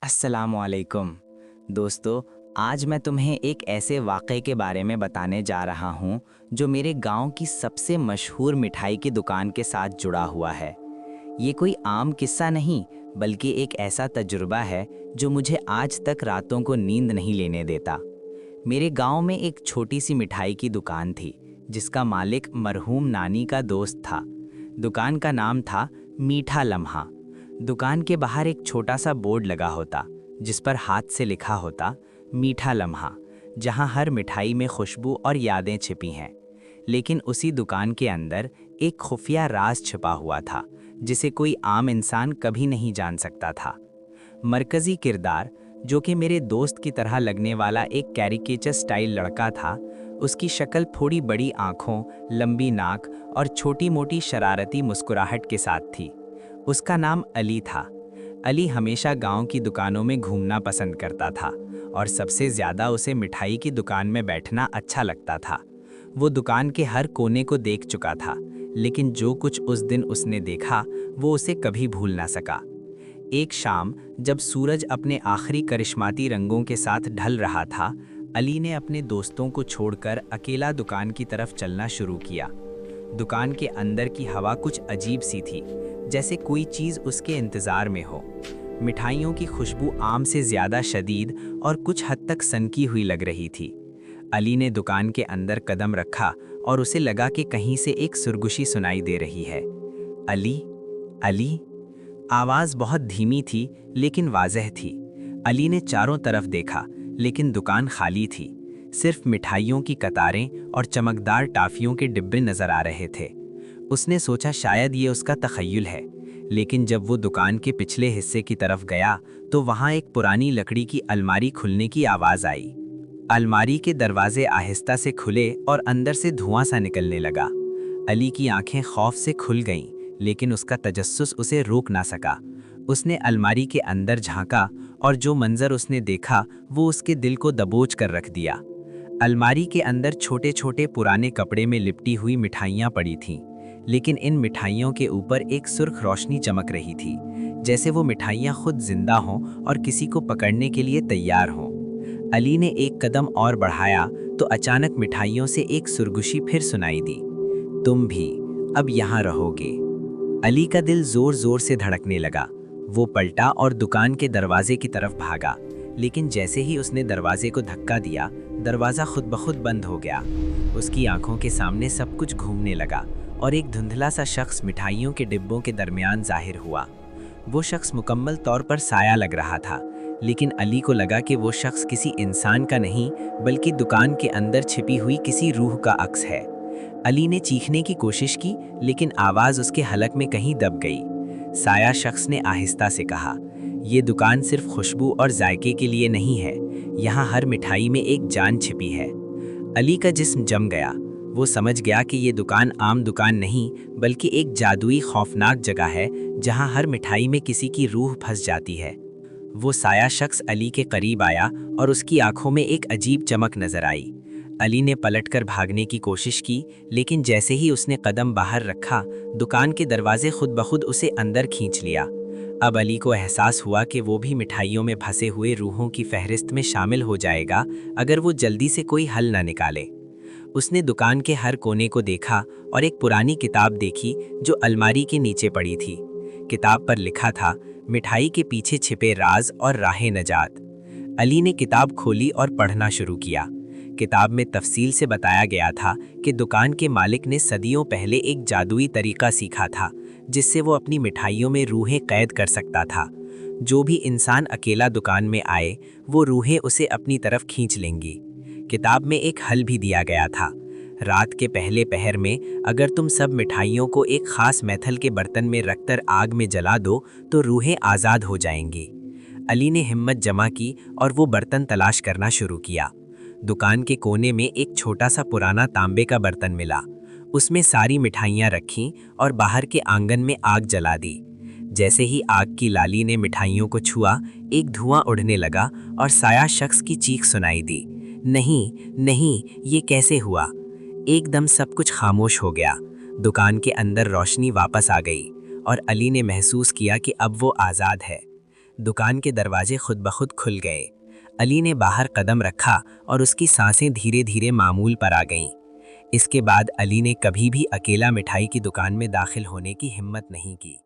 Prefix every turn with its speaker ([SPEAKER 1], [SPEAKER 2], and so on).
[SPEAKER 1] अस्सलामुअलैकुम दोस्तों। आज मैं तुम्हें एक ऐसे वाक़े के बारे में बताने जा रहा हूँ जो मेरे गांव की सबसे मशहूर मिठाई की दुकान के साथ जुड़ा हुआ है। ये कोई आम किस्सा नहीं, बल्कि एक ऐसा तजुर्बा है जो मुझे आज तक रातों को नींद नहीं लेने देता। मेरे गांव में एक छोटी सी मिठाई की दुकान थी, जिसका मालिक मरहूम नानी का दोस्त था। दुकान का नाम था मीठा लम्हा। दुकान के बाहर एक छोटा सा बोर्ड लगा होता, जिस पर हाथ से लिखा होता मीठा लम्हा, जहां हर मिठाई में खुशबू और यादें छिपी हैं। लेकिन उसी दुकान के अंदर एक खुफिया राज छिपा हुआ था, जिसे कोई आम इंसान कभी नहीं जान सकता था। मरकजी किरदार, जो कि मेरे दोस्त की तरह लगने वाला एक कैरिकेचर स्टाइल लड़का था, उसकी शक्ल थोड़ी बड़ी आंखों, लंबी नाक और छोटी मोटी शरारती मुस्कुराहट के साथ थी। उसका नाम अली था। अली हमेशा गांव की दुकानों में घूमना पसंद करता था और सबसे ज़्यादा उसे मिठाई की दुकान में बैठना अच्छा लगता था। वो दुकान के हर कोने को देख चुका था, लेकिन जो कुछ उस दिन उसने देखा वो उसे कभी भूल ना सका। एक शाम जब सूरज अपने आखिरी करिश्माती रंगों के साथ ढल रहा था, अली ने अपने दोस्तों को छोड़कर अकेला दुकान की तरफ चलना शुरू किया। दुकान के अंदर की हवा कुछ अजीब सी थी, जैसे कोई चीज़ उसके इंतज़ार में हो। मिठाइयों की खुशबू आम से ज़्यादा शदीद और कुछ हद तक सनकी हुई लग रही थी। अली ने दुकान के अंदर कदम रखा और उसे लगा कि कहीं से एक सुरगुशी सुनाई दे रही है। अली, अली। आवाज़ बहुत धीमी थी, लेकिन वाज़ह थी। अली ने चारों तरफ देखा, लेकिन दुकान खाली थी। सिर्फ मिठाइयों की कतारें और चमकदार टाफियों के डिब्बे नज़र आ रहे थे। उसने सोचा शायद ये उसका तख़य्युल है, लेकिन जब वो दुकान के पिछले हिस्से की तरफ गया तो वहाँ एक पुरानी लकड़ी की अलमारी खुलने की आवाज़ आई। अलमारी के दरवाजे आहिस्ता से खुले और अंदर से धुआं सा निकलने लगा। अली की आंखें खौफ से खुल गईं, लेकिन उसका तजस्सुस उसे रोक ना सका। उसने अलमारी के अंदर झांका और जो मंजर उसने देखा वो उसके दिल को दबोच कर रख दिया। अलमारी के अंदर छोटे छोटे पुराने कपड़े में लिपटी हुई मिठाइयाँ पड़ी थीं, लेकिन इन मिठाइयों के ऊपर एक सुर्ख रोशनी चमक रही थी, जैसे वो मिठाइयाँ खुद जिंदा हों और किसी को पकड़ने के लिए तैयार हों। अली ने एक कदम और बढ़ाया तो अचानक मिठाइयों से एक सुरगुशी फिर सुनाई दी, तुम भी अब यहाँ रहोगे। अली का दिल जोर जोर से धड़कने लगा। वो पलटा और दुकान के दरवाजे की तरफ भागा, लेकिन जैसे ही उसने दरवाजे को धक्का दिया, दरवाज़ा खुद ब खुद बंद हो गया। उसकी आंखों के सामने सब कुछ घूमने लगा और एक धुंधला सा शख्स मिठाइयों के डिब्बों के दरमियान जाहिर हुआ। वो शख्स मुकम्मल तौर पर साया लग रहा था, लेकिन अली को लगा कि वो शख्स किसी इंसान का नहीं, बल्कि दुकान के अंदर छिपी हुई किसी रूह का अक्स है। अली ने चीखने की कोशिश की, लेकिन आवाज़ उसके हलक में कहीं दब गई। साया शख्स ने आहिस्ता से कहा, ये दुकान सिर्फ खुशबू और जायके के लिए नहीं है, यहाँ हर मिठाई में एक जान छिपी है। अली का जिस्म जम गया। वो समझ गया कि ये दुकान आम दुकान नहीं, बल्कि एक जादुई खौफनाक जगह है, जहाँ हर मिठाई में किसी की रूह फंस जाती है। वो साया शख्स अली के करीब आया और उसकी आंखों में एक अजीब चमक नजर आई। अली ने पलटकर भागने की कोशिश की, लेकिन जैसे ही उसने कदम बाहर रखा, दुकान के दरवाजे खुद ब खुद उसे अंदर खींच लिया। अब अली को एहसास हुआ कि वो भी मिठाइयों में फंसे हुए रूहों की फहरिस्त में शामिल हो जाएगा, अगर वो जल्दी से कोई हल न निकाले। उसने दुकान के हर कोने को देखा और एक पुरानी किताब देखी जो अलमारी के नीचे पड़ी थी। किताब पर लिखा था, मिठाई के पीछे छिपे राज और राहे नजात। अली ने किताब खोली और पढ़ना शुरू किया। किताब में तफसील से बताया गया था कि दुकान के मालिक ने सदियों पहले एक जादुई तरीका सीखा था, जिससे वो अपनी मिठाइयों में रूहें कैद कर सकता था। जो भी इंसान अकेला दुकान में आए, वो रूहें उसे अपनी तरफ खींच लेंगी। किताब में एक हल भी दिया गया था, रात के पहले पहर में अगर तुम सब मिठाइयों को एक खास मेथल के बर्तन में रखकर आग में जला दो तो रूहें आज़ाद हो जाएंगी। अली ने हिम्मत जमा की और वो बर्तन तलाश करना शुरू किया। दुकान के कोने में एक छोटा सा पुराना तांबे का बर्तन मिला। उसमें सारी मिठाइयाँ रखीं और बाहर के आंगन में आग जला दी। जैसे ही आग की लाली ने मिठाइयों को छुआ, एक धुआं उड़ने लगा और साया शख्स की चीख सुनाई दी, नहीं नहीं, ये कैसे हुआ। एकदम सब कुछ खामोश हो गया। दुकान के अंदर रोशनी वापस आ गई और अली ने महसूस किया कि अब वो आज़ाद है।
[SPEAKER 2] دکان کے دروازے خود بخود کھل گئے۔ علی نے باہر قدم رکھا اور اس کی سانسیں دھیرے دھیرے معمول پر آ گئیں۔ اس کے بعد علی نے کبھی بھی اکیلا مٹھائی کی دکان میں داخل ہونے کی ہمت نہیں کی۔